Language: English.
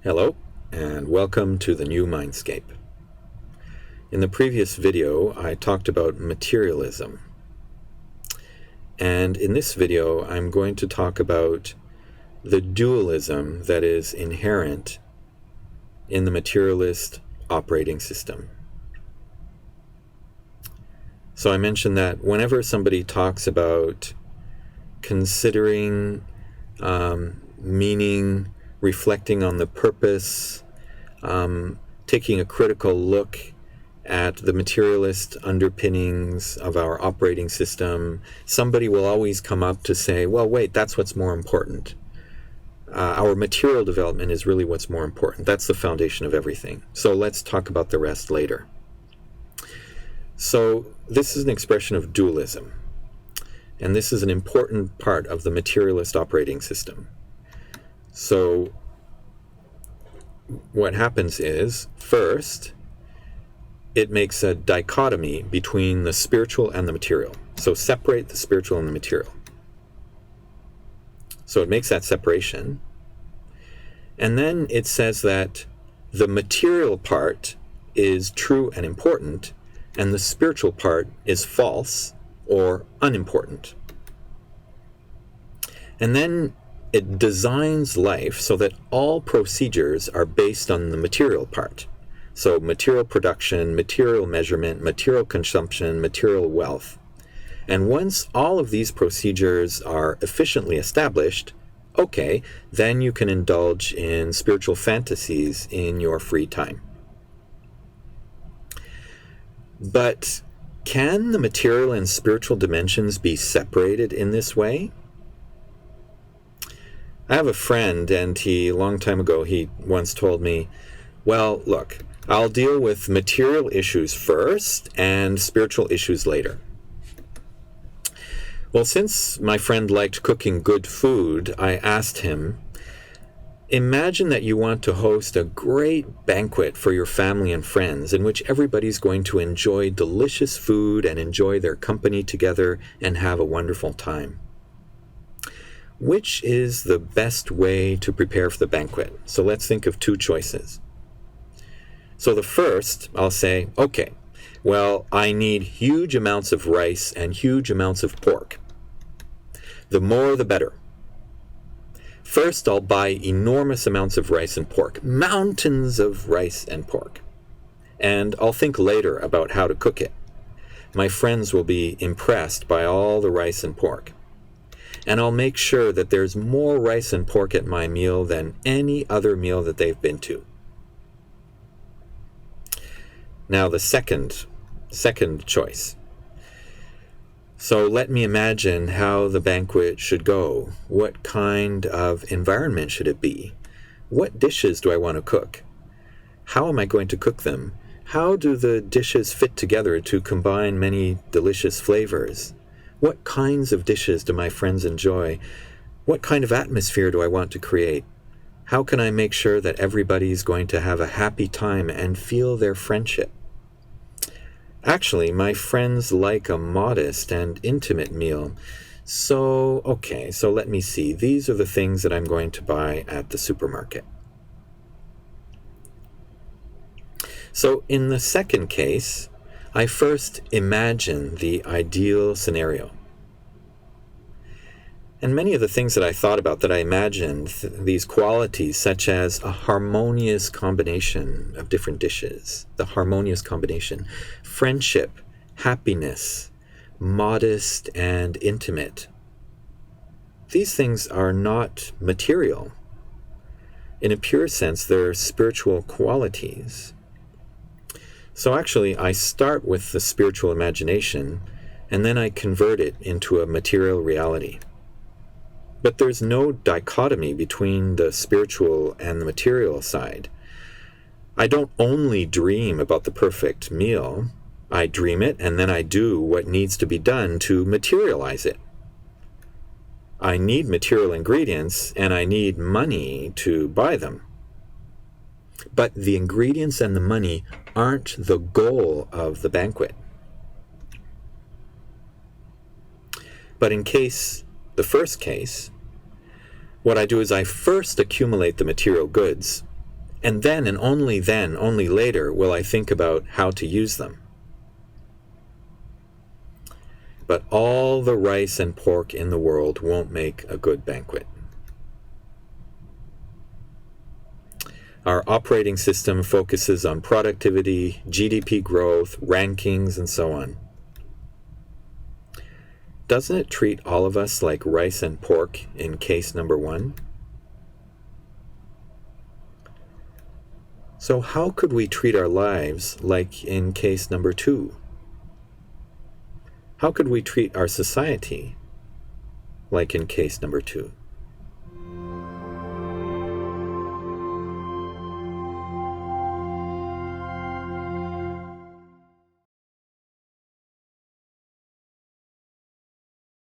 Hello, and welcome to the new Mindscape. In the previous video, I talked about materialism. And in this video, I'm going to talk about the dualism that is inherent in the materialist operating system. So I mentioned that whenever somebody talks about considering meaning, reflecting on the purpose, taking a critical look at the materialist underpinnings of our operating system, somebody will always come up to say, well, wait, that's what's more important. Our material development is really what's more important. That's the foundation of everything. So let's talk about the rest later. So this is an expression of dualism. And this is an important part of the materialist operating system. So what happens is, first, it makes a dichotomy between the spiritual and the material. So separate the spiritual and the material. So it makes that separation. And then it says that the material part is true and important, and the spiritual part is false or unimportant. And then it designs life so that all procedures are based on the material part. So material production, material measurement, material consumption, material wealth. And once all of these procedures are efficiently established, okay, then you can indulge in spiritual fantasies in your free time. But can the material and spiritual dimensions be separated in this way? I have a friend, and a long time ago, he once told me, well, look, I'll deal with material issues first and spiritual issues later. Well, since my friend liked cooking good food, I asked him, imagine that you want to host a great banquet for your family and friends in which everybody's going to enjoy delicious food and enjoy their company together and have a wonderful time. Which is the best way to prepare for the banquet? So let's think of two choices. So the first, I'll say, okay, well, I need huge amounts of rice and huge amounts of pork. The more the better. First, I'll buy enormous amounts of rice and pork, mountains of rice and pork. And I'll think later about how to cook it. My friends will be impressed by all the rice and pork. And I'll make sure that there's more rice and pork at my meal than any other meal that they've been to. Now the second choice. So let me imagine how the banquet should go. What kind of environment should it be? What dishes do I want to cook? How am I going to cook them? How do the dishes fit together to combine many delicious flavors? What kinds of dishes do my friends enjoy? What kind of atmosphere do I want to create? How can I make sure that everybody's going to have a happy time and feel their friendship? Actually, my friends like a modest and intimate meal. So let me see. These are the things that I'm going to buy at the supermarket. So in the second case, I first imagine the ideal scenario. And many of the things that I thought about, that I imagined, these qualities such as a harmonious combination of different dishes, the harmonious combination, friendship, happiness, modest and intimate. These things are not material. In a pure sense, they're spiritual qualities. So actually, I start with the spiritual imagination, and then I convert it into a material reality. But there's no dichotomy between the spiritual and the material side. I don't only dream about the perfect meal. I dream it, and then I do what needs to be done to materialize it. I need material ingredients, and I need money to buy them. But the ingredients and the money aren't the goal of the banquet. But in the first case, what I do is I first accumulate the material goods, And then, and only then, only later, will I think about how to use them. But all the rice and pork in the world won't make a good banquet. Our operating system focuses on productivity, GDP growth, rankings, and so on. Doesn't it treat all of us like rice and pork in case number 1? So how could we treat our lives like in case number 2? How could we treat our society like in case number 2?